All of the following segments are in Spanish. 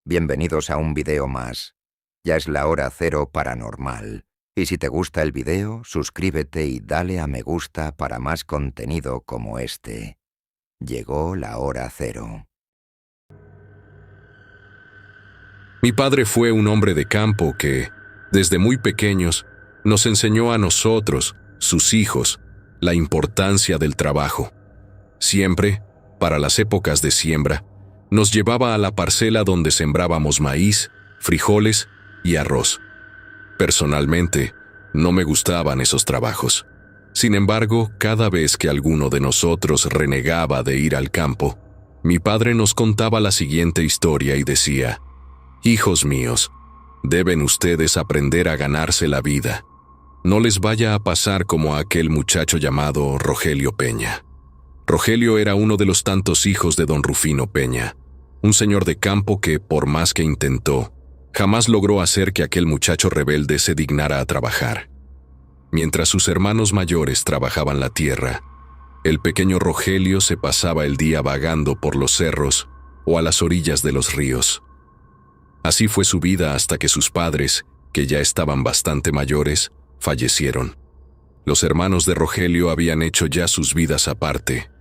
Bienvenidos a un video más. Ya es la hora cero paranormal. Y si te gusta el video, suscríbete y dale a me gusta para más contenido como este. Llegó la hora cero. Mi padre fue un hombre de campo que, desde muy pequeños, nos enseñó a nosotros, sus hijos, la importancia del trabajo. Siempre, para las épocas de siembra, nos llevaba a la parcela donde sembrábamos maíz, frijoles y arroz. Personalmente, no me gustaban esos trabajos. Sin embargo, cada vez que alguno de nosotros renegaba de ir al campo, mi padre nos contaba la siguiente historia y decía: «Hijos míos, deben ustedes aprender a ganarse la vida. No les vaya a pasar como a aquel muchacho llamado Rogelio Peña». Rogelio era uno de los tantos hijos de don Rufino Peña, un señor de campo que, por más que intentó, jamás logró hacer que aquel muchacho rebelde se dignara a trabajar. Mientras sus hermanos mayores trabajaban la tierra, el pequeño Rogelio se pasaba el día vagando por los cerros o a las orillas de los ríos. Así fue su vida hasta que sus padres, que ya estaban bastante mayores, fallecieron. Los hermanos de Rogelio habían hecho ya sus vidas aparte,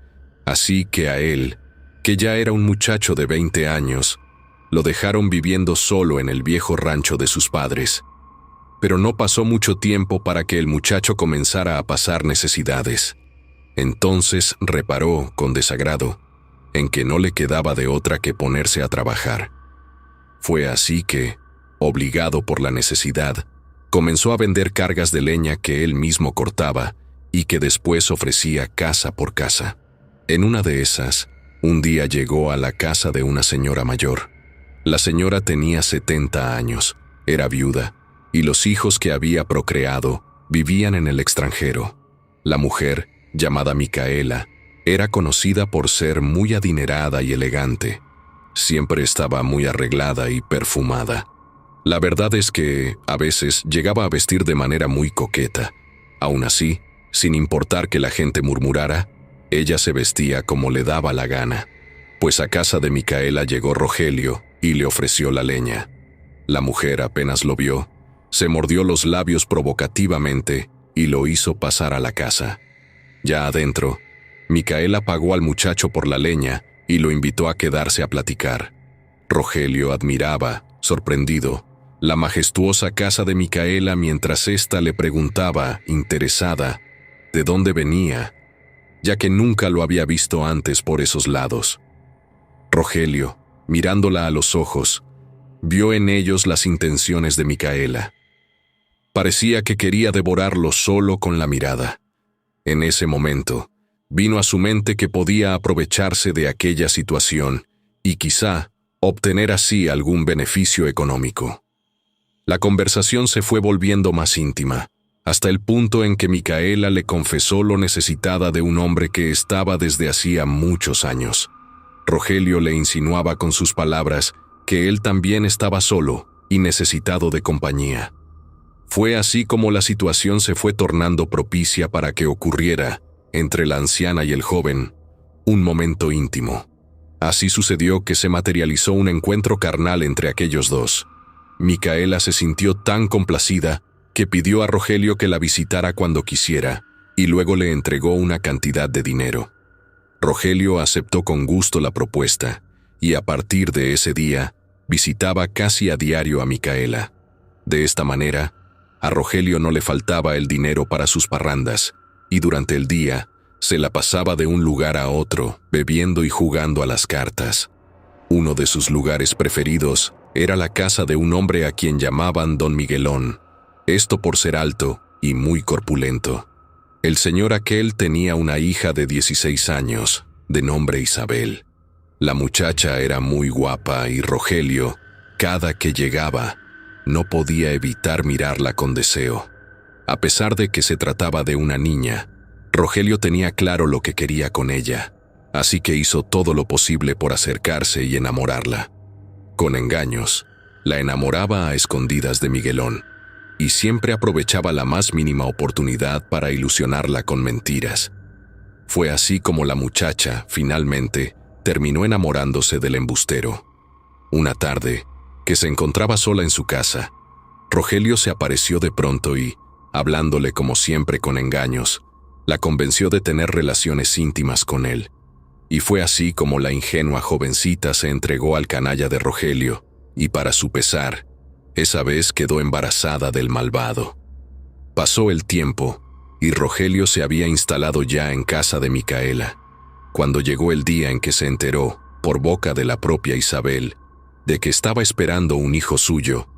así que a él, que ya era un muchacho de 20 años, lo dejaron viviendo solo en el viejo rancho de sus padres. Pero no pasó mucho tiempo para que el muchacho comenzara a pasar necesidades. Entonces reparó, con desagrado, en que no le quedaba de otra que ponerse a trabajar. Fue así que, obligado por la necesidad, comenzó a vender cargas de leña que él mismo cortaba y que después ofrecía casa por casa. En una de esas, un día llegó a la casa de una señora mayor. La señora tenía 70 años, era viuda, y los hijos que había procreado vivían en el extranjero. La mujer, llamada Micaela, era conocida por ser muy adinerada y elegante. Siempre estaba muy arreglada y perfumada. La verdad es que, a veces, llegaba a vestir de manera muy coqueta. Aún así, sin importar que la gente murmurara, ella se vestía como le daba la gana. Pues a casa de Micaela llegó Rogelio y le ofreció la leña. La mujer apenas lo vio, se mordió los labios provocativamente y lo hizo pasar a la casa. Ya adentro, Micaela pagó al muchacho por la leña y lo invitó a quedarse a platicar. Rogelio admiraba, sorprendido, la majestuosa casa de Micaela mientras ésta le preguntaba, interesada, de dónde venía, ya que nunca lo había visto antes por esos lados. Rogelio, mirándola a los ojos, vio en ellos las intenciones de Micaela. Parecía que quería devorarlo solo con la mirada. En ese momento, vino a su mente que podía aprovecharse de aquella situación y quizá obtener así algún beneficio económico. La conversación se fue volviendo más íntima, hasta el punto en que Micaela le confesó lo necesitada de un hombre que estaba desde hacía muchos años. Rogelio le insinuaba con sus palabras que él también estaba solo y necesitado de compañía. Fue así como la situación se fue tornando propicia para que ocurriera, entre la anciana y el joven, un momento íntimo. Así sucedió que se materializó un encuentro carnal entre aquellos dos. Micaela se sintió tan complacida que pidió a Rogelio que la visitara cuando quisiera y luego le entregó una cantidad de dinero. Rogelio aceptó con gusto la propuesta y a partir de ese día visitaba casi a diario a Micaela. De esta manera, a Rogelio no le faltaba el dinero para sus parrandas y durante el día se la pasaba de un lugar a otro bebiendo y jugando a las cartas. Uno de sus lugares preferidos era la casa de un hombre a quien llamaban Don Miguelón, esto por ser alto y muy corpulento. El señor aquel tenía una hija de 16 años, de nombre Isabel. La muchacha era muy guapa y Rogelio, cada que llegaba, no podía evitar mirarla con deseo. A pesar de que se trataba de una niña, Rogelio tenía claro lo que quería con ella, así que hizo todo lo posible por acercarse y enamorarla. Con engaños, la enamoraba a escondidas de Miguelón, y siempre aprovechaba la más mínima oportunidad para ilusionarla con mentiras. Fue así como la muchacha, finalmente, terminó enamorándose del embustero. Una tarde, que se encontraba sola en su casa. Rogelio se apareció de pronto y, hablándole como siempre con engaños, la convenció de tener relaciones íntimas con él. Y fue así como la ingenua jovencita se entregó al canalla de Rogelio, y para su pesar, esa vez quedó embarazada del malvado. Pasó el tiempo, y Rogelio se había instalado ya en casa de Micaela, cuando llegó el día en que se enteró, por boca de la propia Isabel, de que estaba esperando un hijo suyo.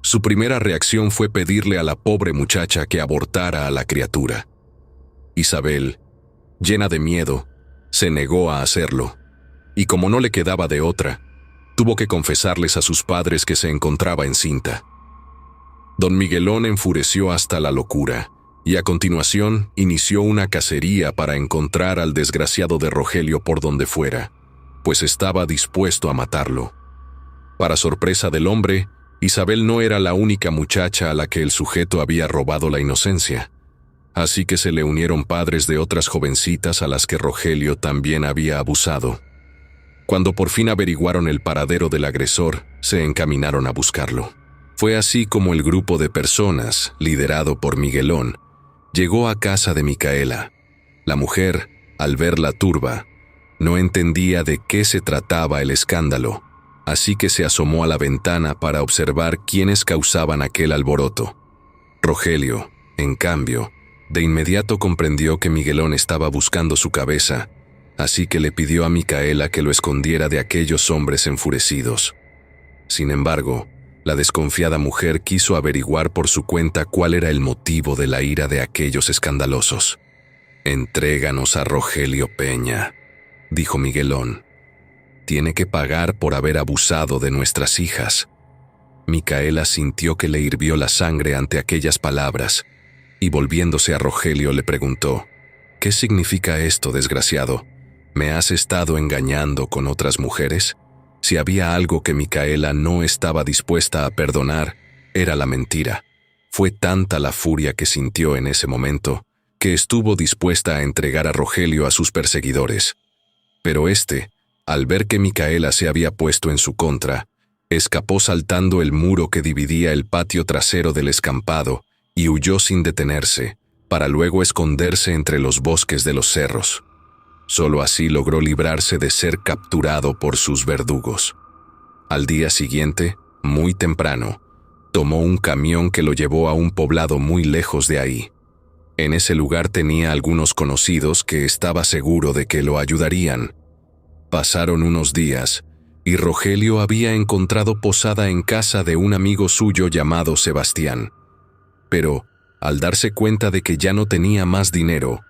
Su primera reacción fue pedirle a la pobre muchacha que abortara a la criatura. Isabel, llena de miedo, se negó a hacerlo, y como no le quedaba de otra, tuvo que confesarles a sus padres que se encontraba encinta. Don Miguelón enfureció hasta la locura, y a continuación inició una cacería para encontrar al desgraciado de Rogelio por donde fuera, pues estaba dispuesto a matarlo. Para sorpresa del hombre, Isabel no era la única muchacha a la que el sujeto había robado la inocencia, así que se le unieron padres de otras jovencitas a las que Rogelio también había abusado. Cuando por fin averiguaron el paradero del agresor, se encaminaron a buscarlo. Fue así como el grupo de personas, liderado por Miguelón, llegó a casa de Micaela. La mujer, al ver la turba, no entendía de qué se trataba el escándalo, así que se asomó a la ventana para observar quiénes causaban aquel alboroto. Rogelio, en cambio, de inmediato comprendió que Miguelón estaba buscando su cabeza, así que le pidió a Micaela que lo escondiera de aquellos hombres enfurecidos. Sin embargo, la desconfiada mujer quiso averiguar por su cuenta cuál era el motivo de la ira de aquellos escandalosos. «Entréganos a Rogelio Peña», dijo Miguelón. «Tiene que pagar por haber abusado de nuestras hijas». Micaela sintió que le hirvió la sangre ante aquellas palabras, y volviéndose a Rogelio le preguntó: «¿Qué significa esto, desgraciado? ¿Me has estado engañando con otras mujeres?». Si había algo que Micaela no estaba dispuesta a perdonar, era la mentira. Fue tanta la furia que sintió en ese momento, que estuvo dispuesta a entregar a Rogelio a sus perseguidores. Pero éste, al ver que Micaela se había puesto en su contra, escapó saltando el muro que dividía el patio trasero del escampado y huyó sin detenerse, para luego esconderse entre los bosques de los cerros. Solo así logró librarse de ser capturado por sus verdugos. Al día siguiente, muy temprano, tomó un camión que lo llevó a un poblado muy lejos de ahí. En ese lugar tenía algunos conocidos que estaba seguro de que lo ayudarían. Pasaron unos días, y Rogelio había encontrado posada en casa de un amigo suyo llamado Sebastián. Pero, al darse cuenta de que ya no tenía más dinero,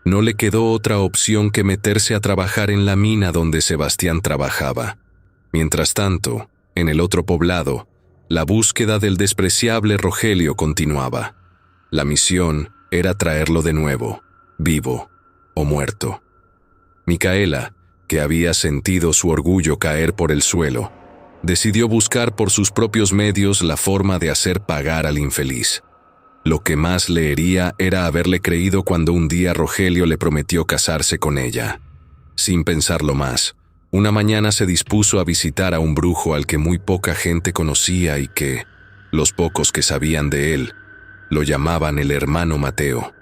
no le quedó otra opción que meterse a trabajar en la mina donde Sebastián trabajaba. Mientras tanto, en el otro poblado, la búsqueda del despreciable Rogelio continuaba. La misión era traerlo de nuevo, vivo o muerto. Micaela, que había sentido su orgullo caer por el suelo, decidió buscar por sus propios medios la forma de hacer pagar al infeliz. Lo que más le hería era haberle creído cuando un día Rogelio le prometió casarse con ella. Sin pensarlo más, una mañana se dispuso a visitar a un brujo al que muy poca gente conocía y que, los pocos que sabían de él, lo llamaban el hermano Mateo.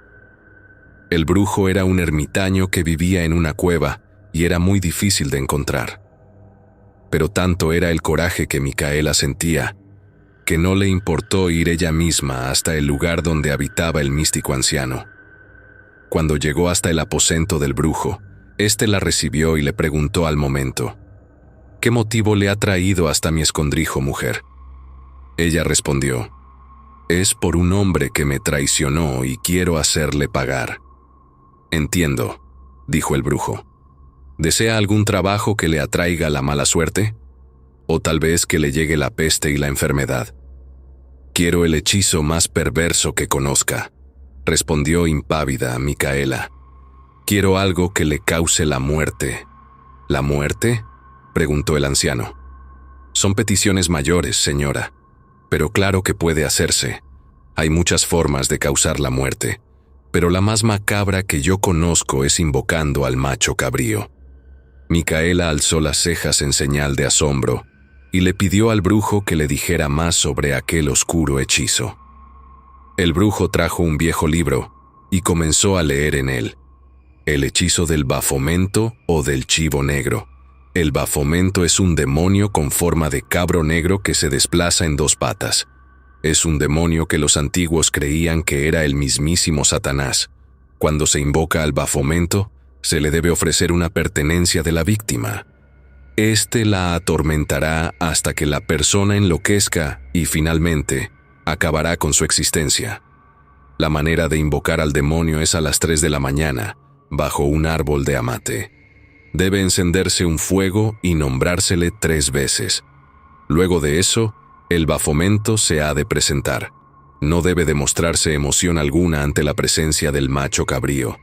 El brujo era un ermitaño que vivía en una cueva y era muy difícil de encontrar. Pero tanto era el coraje que Micaela sentía, que no le importó ir ella misma hasta el lugar donde habitaba el místico anciano. Cuando llegó hasta el aposento del brujo, éste la recibió y le preguntó al momento: «¿Qué motivo le ha traído hasta mi escondrijo, mujer?». Ella respondió: «Es por un hombre que me traicionó y quiero hacerle pagar». «Entiendo», dijo el brujo. «¿Desea algún trabajo que le atraiga la mala suerte? ¿O tal vez que le llegue la peste y la enfermedad?». «Quiero el hechizo más perverso que conozca», respondió impávida Micaela. «Quiero algo que le cause la muerte». «¿La muerte?», preguntó el anciano. «Son peticiones mayores, señora, pero claro que puede hacerse. Hay muchas formas de causar la muerte, pero la más macabra que yo conozco es invocando al macho cabrío». Micaela alzó las cejas en señal de asombro, y le pidió al brujo que le dijera más sobre aquel oscuro hechizo. El brujo trajo un viejo libro y comenzó a leer en él: el hechizo del Bafomento o del chivo negro. El Bafomento es un demonio con forma de cabro negro que se desplaza en 2 patas. Es un demonio que los antiguos creían que era el mismísimo Satanás. Cuando se invoca al Bafomento, se le debe ofrecer una pertenencia de la víctima. Este la atormentará hasta que la persona enloquezca y finalmente acabará con su existencia. La manera de invocar al demonio es a las 3 de la mañana, bajo un árbol de amate. Debe encenderse un fuego y nombrársele 3 veces. Luego de eso, el Bafomento se ha de presentar. No debe demostrarse emoción alguna ante la presencia del macho cabrío.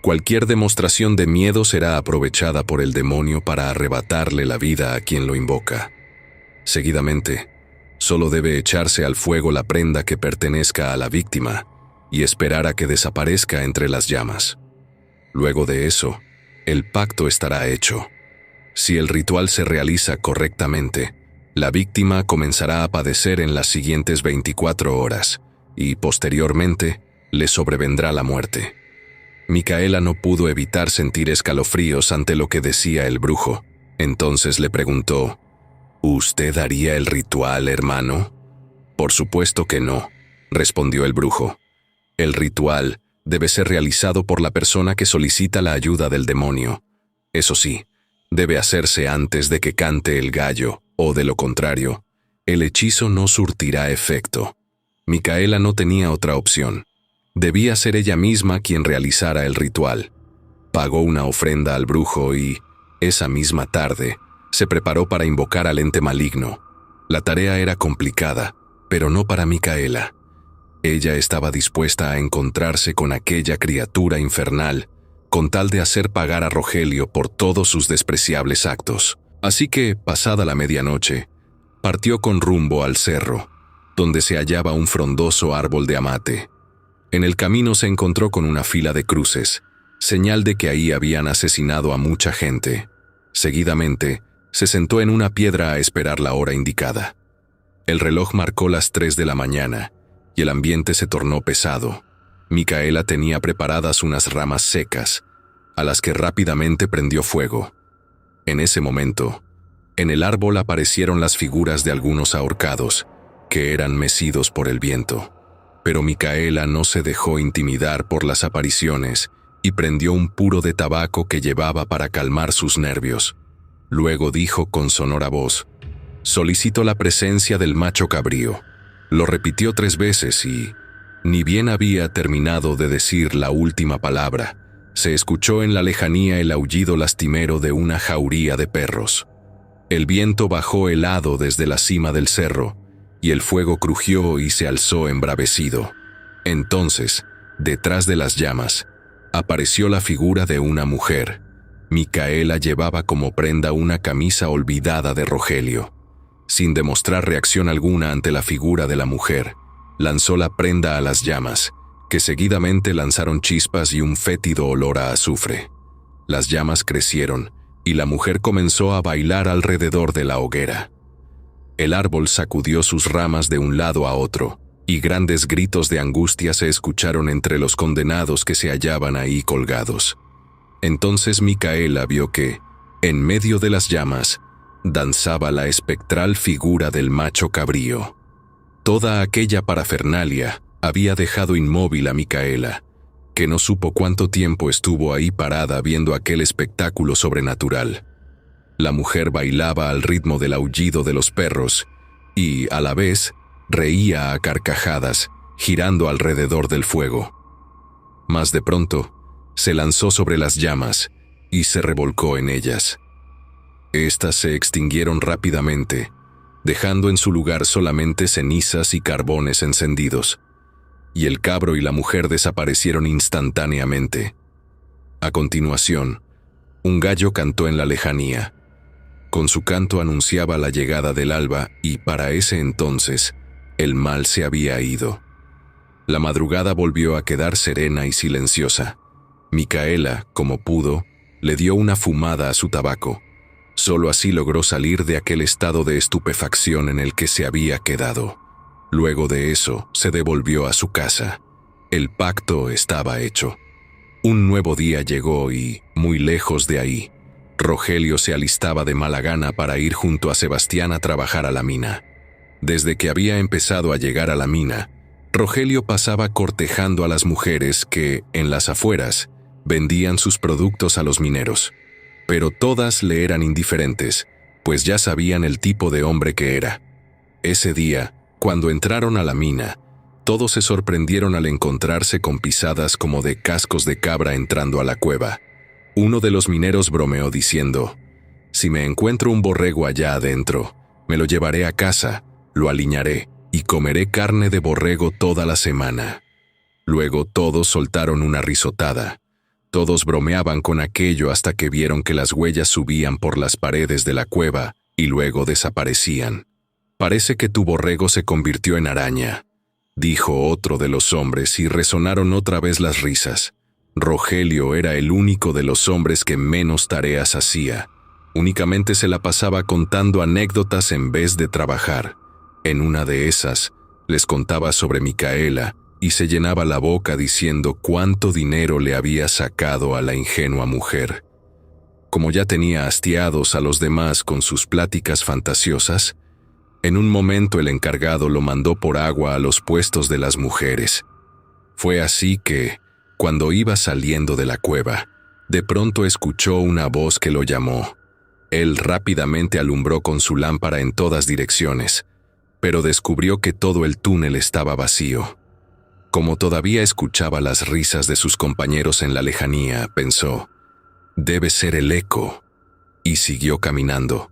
Cualquier demostración de miedo será aprovechada por el demonio para arrebatarle la vida a quien lo invoca. Seguidamente, solo debe echarse al fuego la prenda que pertenezca a la víctima y esperar a que desaparezca entre las llamas. Luego de eso, el pacto estará hecho. Si el ritual se realiza correctamente, la víctima comenzará a padecer en las siguientes 24 horas y, posteriormente, le sobrevendrá la muerte. Micaela no pudo evitar sentir escalofríos ante lo que decía el brujo. Entonces le preguntó: ¿Usted haría el ritual, hermano? Por supuesto que no, respondió el brujo. El ritual debe ser realizado por la persona que solicita la ayuda del demonio. Eso sí, debe hacerse antes de que cante el gallo, o de lo contrario, el hechizo no surtirá efecto. Micaela no tenía otra opción. Debía ser ella misma quien realizara el ritual. Pagó una ofrenda al brujo y, esa misma tarde, se preparó para invocar al ente maligno. La tarea era complicada, pero no para Micaela. Ella estaba dispuesta a encontrarse con aquella criatura infernal, con tal de hacer pagar a Rogelio por todos sus despreciables actos. Así que, pasada la medianoche, partió con rumbo al cerro, donde se hallaba un frondoso árbol de amate. En el camino se encontró con una fila de cruces, señal de que ahí habían asesinado a mucha gente. Seguidamente, se sentó en una piedra a esperar la hora indicada. El reloj marcó las 3 de la mañana, y el ambiente se tornó pesado. Micaela tenía preparadas unas ramas secas, a las que rápidamente prendió fuego. En ese momento, en el árbol aparecieron las figuras de algunos ahorcados, que eran mecidos por el viento. Pero Micaela no se dejó intimidar por las apariciones y prendió un puro de tabaco que llevaba para calmar sus nervios. Luego dijo con sonora voz: «Solicito la presencia del macho cabrío». Lo repitió 3 veces y, ni bien había terminado de decir la última palabra, se escuchó en la lejanía el aullido lastimero de una jauría de perros. El viento bajó helado desde la cima del cerro, y el fuego crujió y se alzó embravecido. Entonces, detrás de las llamas, apareció la figura de una mujer. Micaela llevaba como prenda una camisa olvidada de Rogelio. Sin demostrar reacción alguna ante la figura de la mujer, lanzó la prenda a las llamas, que seguidamente lanzaron chispas y un fétido olor a azufre. Las llamas crecieron, y la mujer comenzó a bailar alrededor de la hoguera. El árbol sacudió sus ramas de un lado a otro, y grandes gritos de angustia se escucharon entre los condenados que se hallaban ahí colgados. Entonces Micaela vio que, en medio de las llamas, danzaba la espectral figura del macho cabrío. Toda aquella parafernalia había dejado inmóvil a Micaela, que no supo cuánto tiempo estuvo ahí parada viendo aquel espectáculo sobrenatural. La mujer bailaba al ritmo del aullido de los perros y, a la vez, reía a carcajadas, girando alrededor del fuego. Mas de pronto, se lanzó sobre las llamas y se revolcó en ellas. Estas se extinguieron rápidamente, dejando en su lugar solamente cenizas y carbones encendidos, y el cabro y la mujer desaparecieron instantáneamente. A continuación, un gallo cantó en la lejanía. Con su canto anunciaba la llegada del alba y, para ese entonces, el mal se había ido. La madrugada volvió a quedar serena y silenciosa. Micaela, como pudo, le dio una fumada a su tabaco. Solo así logró salir de aquel estado de estupefacción en el que se había quedado. Luego de eso, se devolvió a su casa. El pacto estaba hecho. Un nuevo día llegó y, muy lejos de ahí, Rogelio se alistaba de mala gana para ir junto a Sebastián a trabajar a la mina. Desde que había empezado a llegar a la mina, Rogelio pasaba cortejando a las mujeres que, en las afueras, vendían sus productos a los mineros. Pero todas le eran indiferentes, pues ya sabían el tipo de hombre que era. Ese día, cuando entraron a la mina, todos se sorprendieron al encontrarse con pisadas como de cascos de cabra entrando a la cueva. Uno de los mineros bromeó diciendo: «Si me encuentro un borrego allá adentro, me lo llevaré a casa, lo aliñaré y comeré carne de borrego toda la semana». Luego todos soltaron una risotada. Todos bromeaban con aquello hasta que vieron que las huellas subían por las paredes de la cueva y luego desaparecían. «Parece que tu borrego se convirtió en araña», dijo otro de los hombres, y resonaron otra vez las risas. Rogelio era el único de los hombres que menos tareas hacía. Únicamente se la pasaba contando anécdotas en vez de trabajar. En una de esas, les contaba sobre Micaela y se llenaba la boca diciendo cuánto dinero le había sacado a la ingenua mujer. Como ya tenía hastiados a los demás con sus pláticas fantasiosas, en un momento el encargado lo mandó por agua a los puestos de las mujeres. Fue así que, cuando iba saliendo de la cueva, de pronto escuchó una voz que lo llamó. Él rápidamente alumbró con su lámpara en todas direcciones, pero descubrió que todo el túnel estaba vacío. Como todavía escuchaba las risas de sus compañeros en la lejanía, pensó: «Debe ser el eco», y siguió caminando.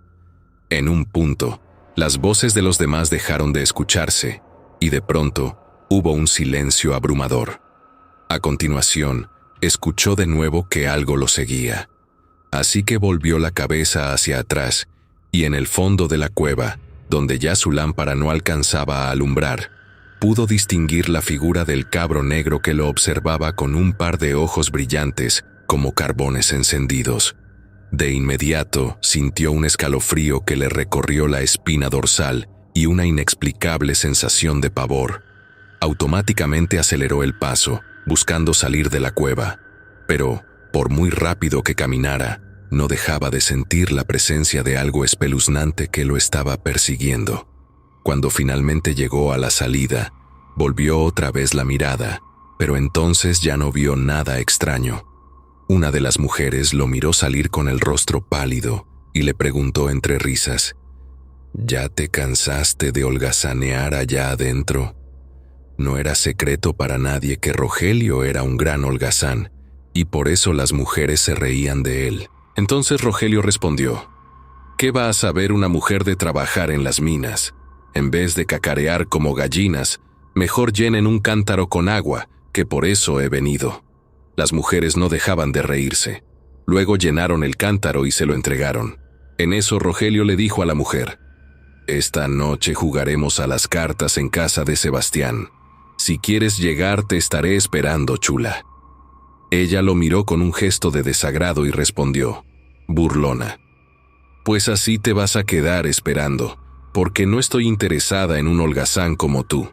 En un punto, las voces de los demás dejaron de escucharse, y de pronto hubo un silencio abrumador. A continuación, escuchó de nuevo que algo lo seguía. Así que volvió la cabeza hacia atrás, y en el fondo de la cueva, donde ya su lámpara no alcanzaba a alumbrar, pudo distinguir la figura del cabro negro que lo observaba con un par de ojos brillantes como carbones encendidos. De inmediato sintió un escalofrío que le recorrió la espina dorsal y una inexplicable sensación de pavor. Automáticamente aceleró el paso, buscando salir de la cueva, pero, por muy rápido que caminara, no dejaba de sentir la presencia de algo espeluznante que lo estaba persiguiendo. Cuando finalmente llegó a la salida, volvió otra vez la mirada, pero entonces ya no vio nada extraño. Una de las mujeres lo miró salir con el rostro pálido y le preguntó entre risas: «¿Ya te cansaste de holgazanear allá adentro?». No era secreto para nadie que Rogelio era un gran holgazán, y por eso las mujeres se reían de él. Entonces Rogelio respondió: «¿Qué va a saber una mujer de trabajar en las minas? En vez de cacarear como gallinas, mejor llenen un cántaro con agua, que por eso he venido». Las mujeres no dejaban de reírse. Luego llenaron el cántaro y se lo entregaron. En eso Rogelio le dijo a la mujer: «Esta noche jugaremos a las cartas en casa de Sebastián. Si quieres llegar, te estaré esperando, chula». Ella lo miró con un gesto de desagrado y respondió: «Burlona. Pues así te vas a quedar esperando, porque no estoy interesada en un holgazán como tú».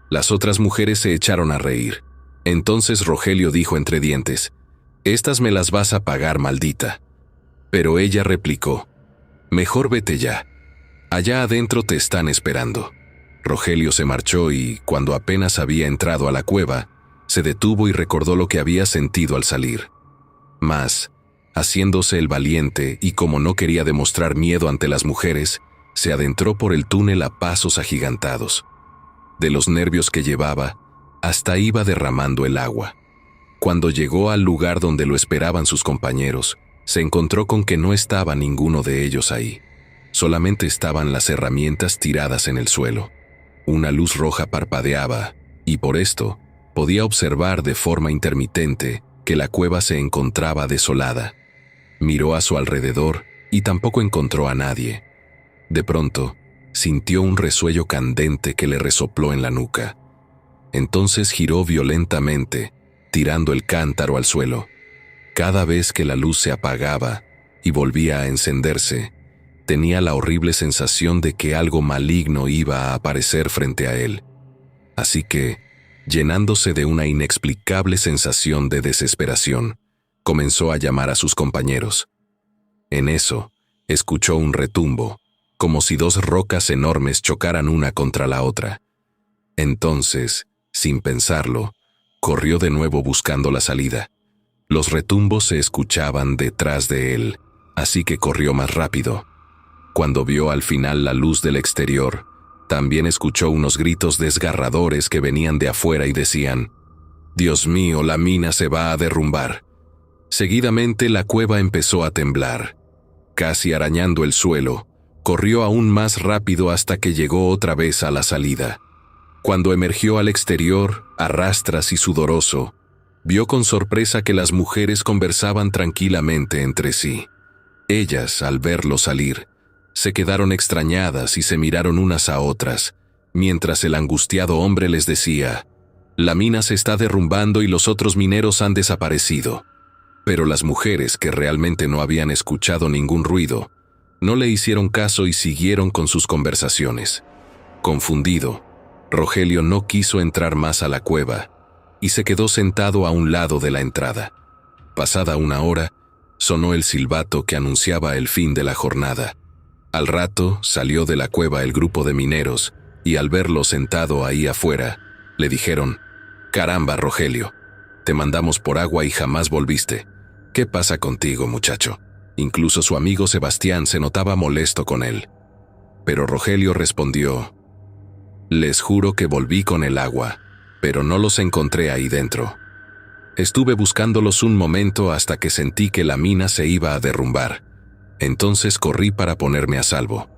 Las otras mujeres se echaron a reír. Entonces Rogelio dijo entre dientes: «Estas me las vas a pagar, maldita». Pero ella replicó: «Mejor vete ya. Allá adentro te están esperando». Rogelio se marchó y, cuando apenas había entrado a la cueva, se detuvo y recordó lo que había sentido al salir. Mas, haciéndose el valiente y como no quería demostrar miedo ante las mujeres, se adentró por el túnel a pasos agigantados. De los nervios que llevaba, hasta iba derramando el agua. Cuando llegó al lugar donde lo esperaban sus compañeros, se encontró con que no estaba ninguno de ellos ahí. Solamente estaban las herramientas tiradas en el suelo. Una luz roja parpadeaba, y por esto podía observar de forma intermitente que la cueva se encontraba desolada. Miró a su alrededor y tampoco encontró a nadie. De pronto, sintió un resuello candente que le resopló en la nuca. Entonces giró violentamente, tirando el cántaro al suelo. Cada vez que la luz se apagaba, y volvía a encenderse, tenía la horrible sensación de que algo maligno iba a aparecer frente a él. Así que, llenándose de una inexplicable sensación de desesperación, comenzó a llamar a sus compañeros. En eso, escuchó un retumbo, como si dos rocas enormes chocaran una contra la otra. Entonces, sin pensarlo, corrió de nuevo buscando la salida. Los retumbos se escuchaban detrás de él, así que corrió más rápido. Cuando vio al final la luz del exterior, también escuchó unos gritos desgarradores que venían de afuera y decían: «Dios mío, la mina se va a derrumbar». Seguidamente la cueva empezó a temblar. Casi arañando el suelo, corrió aún más rápido hasta que llegó otra vez a la salida. Cuando emergió al exterior, a rastras y sudoroso, vio con sorpresa que las mujeres conversaban tranquilamente entre sí. Ellas, al verlo salir, se quedaron extrañadas y se miraron unas a otras, mientras el angustiado hombre les decía: «La mina se está derrumbando y los otros mineros han desaparecido». Pero las mujeres, que realmente no habían escuchado ningún ruido, no le hicieron caso y siguieron con sus conversaciones. Confundido, Rogelio no quiso entrar más a la cueva y se quedó sentado a un lado de la entrada. Pasada una hora, sonó el silbato que anunciaba el fin de la jornada. Al rato salió de la cueva el grupo de mineros y al verlo sentado ahí afuera, le dijeron: «Caramba, Rogelio, te mandamos por agua y jamás volviste. ¿Qué pasa contigo, muchacho?». Incluso su amigo Sebastián se notaba molesto con él. Pero Rogelio respondió: «Les juro que volví con el agua, pero no los encontré ahí dentro. Estuve buscándolos un momento hasta que sentí que la mina se iba a derrumbar. Entonces corrí para ponerme a salvo».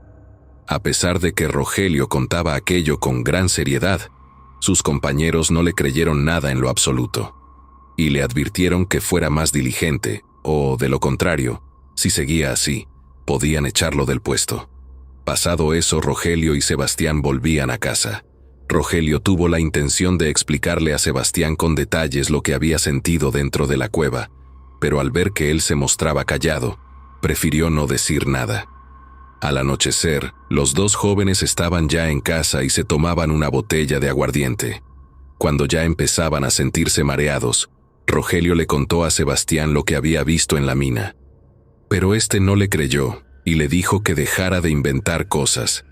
A pesar de que Rogelio contaba aquello con gran seriedad, sus compañeros no le creyeron nada en lo absoluto, y le advirtieron que fuera más diligente, o, de lo contrario, si seguía así, podían echarlo del puesto. Pasado eso, Rogelio y Sebastián volvían a casa. Rogelio tuvo la intención de explicarle a Sebastián con detalles lo que había sentido dentro de la cueva, pero al ver que él se mostraba callado, prefirió no decir nada. Al anochecer, los dos jóvenes estaban ya en casa y se tomaban una botella de aguardiente. Cuando ya empezaban a sentirse mareados, Rogelio le contó a Sebastián lo que había visto en la mina. Pero este no le creyó y le dijo que dejara de inventar cosas.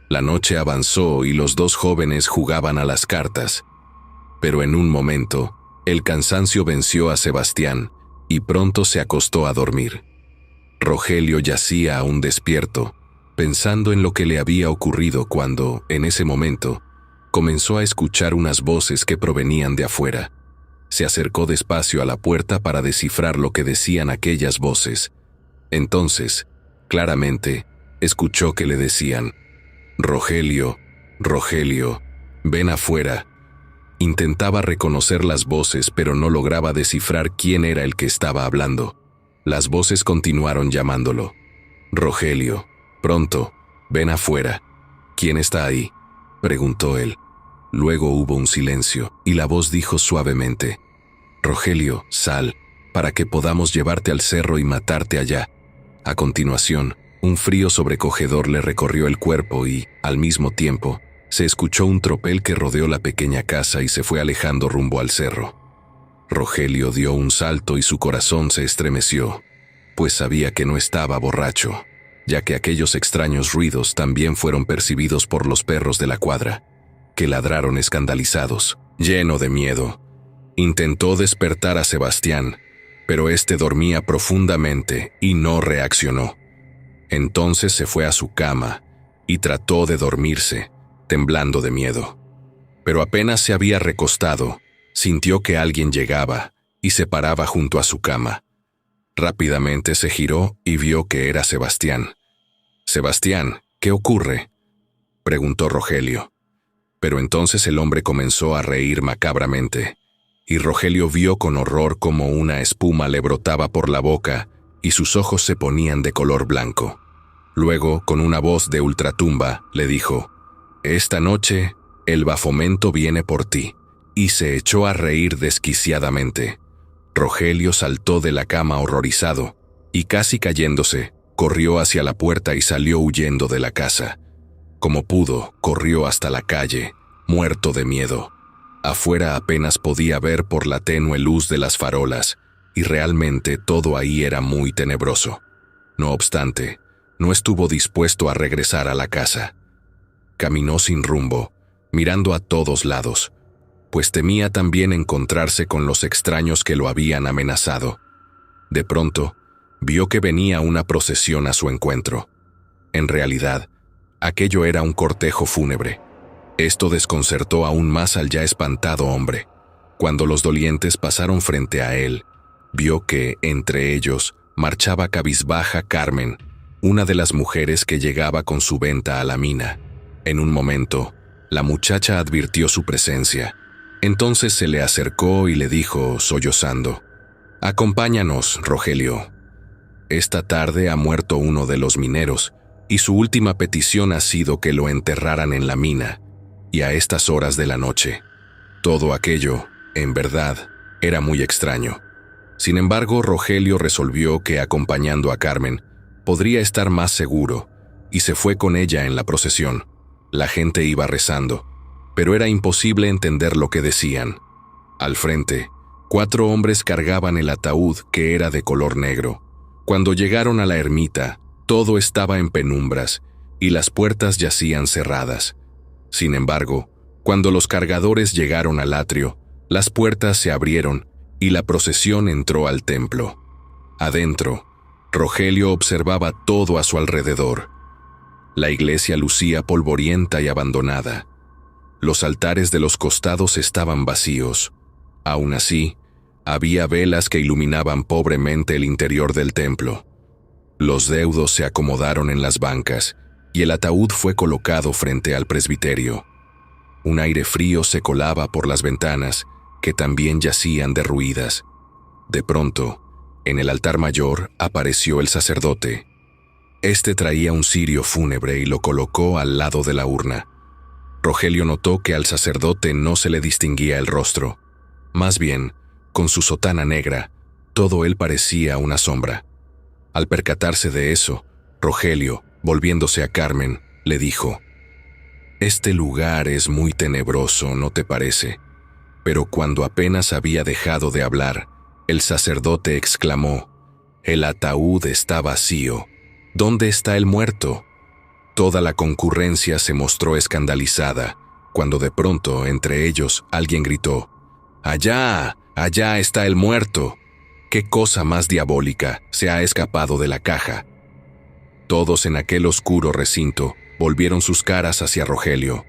La noche avanzó y los dos jóvenes jugaban a las cartas. Pero en un momento, el cansancio venció a Sebastián y pronto se acostó a dormir. Rogelio yacía aún despierto, pensando en lo que le había ocurrido cuando, en ese momento, comenzó a escuchar unas voces que provenían de afuera. Se acercó despacio a la puerta para descifrar lo que decían aquellas voces. Entonces, claramente, escuchó que le decían: «Rogelio, Rogelio, ven afuera». Intentaba reconocer las voces, pero no lograba descifrar quién era el que estaba hablando. Las voces continuaron llamándolo: «Rogelio, pronto, ven afuera». «¿Quién está ahí?», preguntó él. Luego hubo un silencio, y la voz dijo suavemente: «Rogelio, sal, para que podamos llevarte al cerro y matarte allá». A continuación, un frío sobrecogedor le recorrió el cuerpo y, al mismo tiempo, se escuchó un tropel que rodeó la pequeña casa y se fue alejando rumbo al cerro. Rogelio dio un salto y su corazón se estremeció, pues sabía que no estaba borracho, ya que aquellos extraños ruidos también fueron percibidos por los perros de la cuadra, que ladraron escandalizados. Lleno de miedo, intentó despertar a Sebastián, pero éste dormía profundamente y no reaccionó. Entonces se fue a su cama y trató de dormirse, temblando de miedo. Pero apenas se había recostado, sintió que alguien llegaba y se paraba junto a su cama. Rápidamente se giró y vio que era Sebastián. «Sebastián, ¿qué ocurre?», preguntó Rogelio. Pero entonces el hombre comenzó a reír macabramente, y Rogelio vio con horror cómo una espuma le brotaba por la boca y sus ojos se ponían de color blanco. Luego, con una voz de ultratumba, le dijo: «Esta noche, el Bafomento viene por ti», y se echó a reír desquiciadamente. Rogelio saltó de la cama horrorizado, y casi cayéndose, corrió hacia la puerta y salió huyendo de la casa. Como pudo, corrió hasta la calle, muerto de miedo. Afuera apenas podía ver por la tenue luz de las farolas, y realmente todo ahí era muy tenebroso. No obstante, no estuvo dispuesto a regresar a la casa. Caminó sin rumbo, mirando a todos lados, pues temía también encontrarse con los extraños que lo habían amenazado. De pronto, vio que venía una procesión a su encuentro. En realidad, aquello era un cortejo fúnebre. Esto desconcertó aún más al ya espantado hombre. Cuando los dolientes pasaron frente a él, vio que, entre ellos, marchaba cabizbaja Carmen, una de las mujeres que llegaba con su venta a la mina. En un momento, la muchacha advirtió su presencia. Entonces se le acercó y le dijo, sollozando: «Acompáñanos, Rogelio. Esta tarde ha muerto uno de los mineros, y su última petición ha sido que lo enterraran en la mina, y a estas horas de la noche». Todo aquello, en verdad, era muy extraño. Sin embargo, Rogelio resolvió que, acompañando a Carmen, podría estar más seguro, y se fue con ella en la procesión. La gente iba rezando, pero era imposible entender lo que decían. Al frente, 4 hombres cargaban el ataúd, que era de color negro. Cuando llegaron a la ermita, todo estaba en penumbras, y las puertas yacían cerradas. Sin embargo, cuando los cargadores llegaron al atrio, las puertas se abrieron y la procesión entró al templo. Adentro, Rogelio observaba todo a su alrededor. La iglesia lucía polvorienta y abandonada. Los altares de los costados estaban vacíos. Aún así, había velas que iluminaban pobremente el interior del templo. Los deudos se acomodaron en las bancas y el ataúd fue colocado frente al presbiterio. Un aire frío se colaba por las ventanas, que también yacían derruidas. De pronto, en el altar mayor apareció el sacerdote. Este traía un cirio fúnebre y lo colocó al lado de la urna. Rogelio notó que al sacerdote no se le distinguía el rostro. Más bien, con su sotana negra, todo él parecía una sombra. Al percatarse de eso, Rogelio, volviéndose a Carmen, le dijo: «Este lugar es muy tenebroso, ¿no te parece?». Pero cuando apenas había dejado de hablar, el sacerdote exclamó: «El ataúd está vacío. ¿Dónde está el muerto?». Toda la concurrencia se mostró escandalizada, cuando de pronto, entre ellos, alguien gritó: «¡Allá! ¡Allá está el muerto! ¡Qué cosa más diabólica! Se ha escapado de la caja». Todos en aquel oscuro recinto volvieron sus caras hacia Rogelio.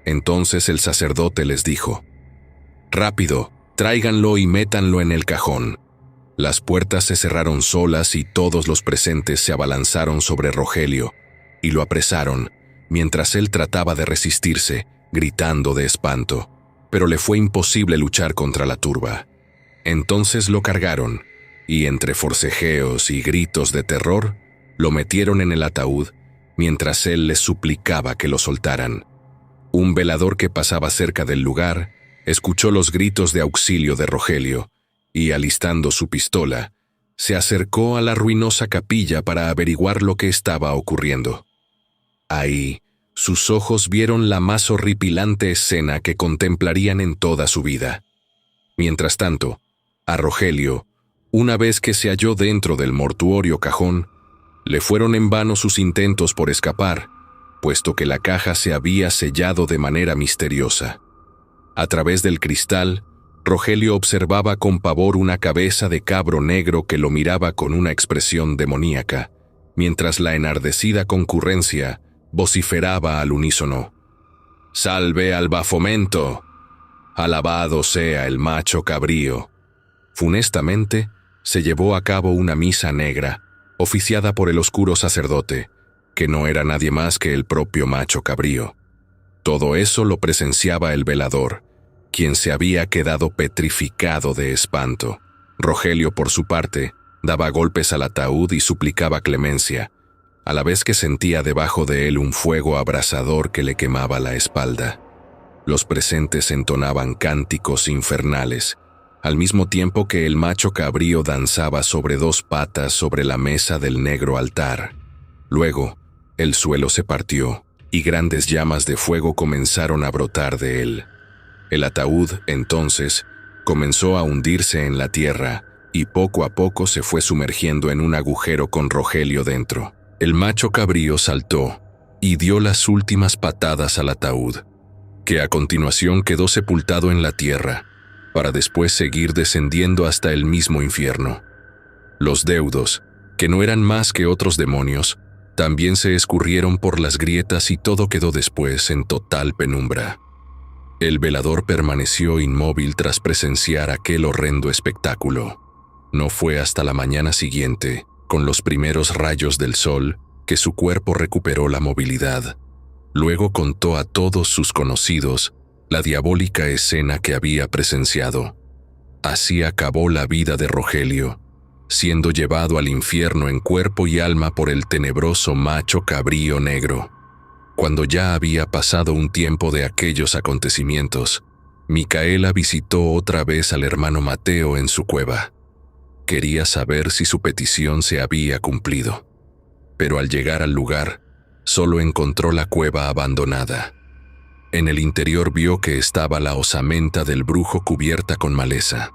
Entonces el sacerdote les dijo: «Rápido, tráiganlo y métanlo en el cajón». Las puertas se cerraron solas y todos los presentes se abalanzaron sobre Rogelio y lo apresaron, mientras él trataba de resistirse, gritando de espanto, pero le fue imposible luchar contra la turba. Entonces lo cargaron, y entre forcejeos y gritos de terror, lo metieron en el ataúd, mientras él les suplicaba que lo soltaran. Un velador que pasaba cerca del lugar escuchó los gritos de auxilio de Rogelio, y alistando su pistola, se acercó a la ruinosa capilla para averiguar lo que estaba ocurriendo. Ahí, sus ojos vieron la más horripilante escena que contemplarían en toda su vida. Mientras tanto, a Rogelio, una vez que se halló dentro del mortuorio cajón, le fueron en vano sus intentos por escapar, puesto que la caja se había sellado de manera misteriosa. A través del cristal, Rogelio observaba con pavor una cabeza de cabro negro que lo miraba con una expresión demoníaca, mientras la enardecida concurrencia vociferaba al unísono: «¡Salve al Bafomento! ¡Alabado sea el macho cabrío!». Funestamente, se llevó a cabo una misa negra, oficiada por el oscuro sacerdote, que no era nadie más que el propio macho cabrío. Todo eso lo presenciaba el velador, quien se había quedado petrificado de espanto. Rogelio, por su parte, daba golpes al ataúd y suplicaba clemencia, a la vez que sentía debajo de él un fuego abrasador que le quemaba la espalda. Los presentes entonaban cánticos infernales, al mismo tiempo que el macho cabrío danzaba sobre dos patas sobre la mesa del negro altar. Luego, el suelo se partió y grandes llamas de fuego comenzaron a brotar de él. El ataúd, entonces, comenzó a hundirse en la tierra y poco a poco se fue sumergiendo en un agujero con Rogelio dentro. El macho cabrío saltó y dio las últimas patadas al ataúd, que a continuación quedó sepultado en la tierra, para después seguir descendiendo hasta el mismo infierno. Los deudos, que no eran más que otros demonios, también se escurrieron por las grietas y todo quedó después en total penumbra. El velador permaneció inmóvil tras presenciar aquel horrendo espectáculo. No fue hasta la mañana siguiente, con los primeros rayos del sol, que su cuerpo recuperó la movilidad. Luego contó a todos sus conocidos la diabólica escena que había presenciado. Así acabó la vida de Rogelio, siendo llevado al infierno en cuerpo y alma por el tenebroso macho cabrío negro. Cuando ya había pasado un tiempo de aquellos acontecimientos, Micaela visitó otra vez al hermano Mateo en su cueva. Quería saber si su petición se había cumplido, pero al llegar al lugar, solo encontró la cueva abandonada. En el interior vio que estaba la osamenta del brujo cubierta con maleza.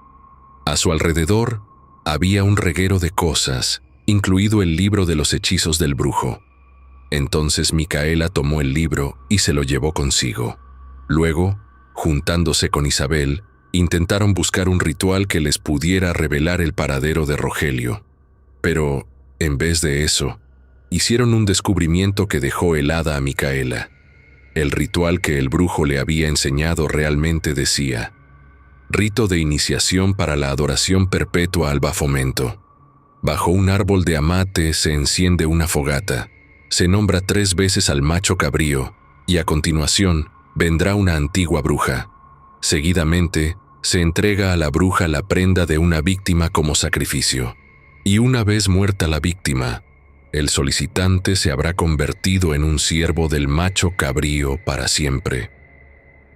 A su alrededor había un reguero de cosas, incluido el libro de los hechizos del brujo. Entonces Micaela tomó el libro y se lo llevó consigo. Luego, juntándose con Isabel, intentaron buscar un ritual que les pudiera revelar el paradero de Rogelio. Pero, en vez de eso, hicieron un descubrimiento que dejó helada a Micaela. El ritual que el brujo le había enseñado realmente decía: rito de iniciación para la adoración perpetua al Bafomento. Bajo un árbol de amate se enciende una fogata, se nombra 3 veces al macho cabrío y a continuación vendrá una antigua bruja. Seguidamente, se entrega a la bruja la prenda de una víctima como sacrificio. Y una vez muerta la víctima, el solicitante se habrá convertido en un siervo del macho cabrío para siempre.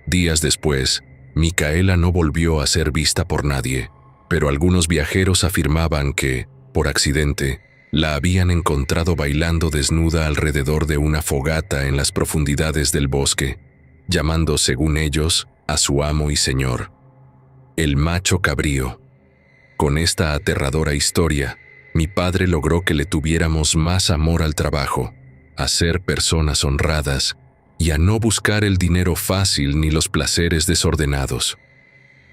Días después, Micaela no volvió a ser vista por nadie, pero algunos viajeros afirmaban que, por accidente, la habían encontrado bailando desnuda alrededor de una fogata en las profundidades del bosque, llamando, según ellos, a su amo y señor, el macho cabrío. Con esta aterradora historia, mi padre logró que le tuviéramos más amor al trabajo, a ser personas honradas y a no buscar el dinero fácil ni los placeres desordenados.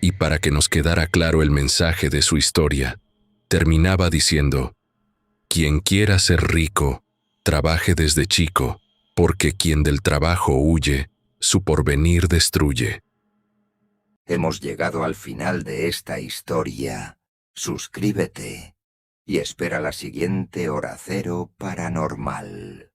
Y para que nos quedara claro el mensaje de su historia, terminaba diciendo: quien quiera ser rico, trabaje desde chico, porque quien del trabajo huye, su porvenir destruye. Hemos llegado al final de esta historia. Suscríbete y espera la siguiente Hora Cero Paranormal.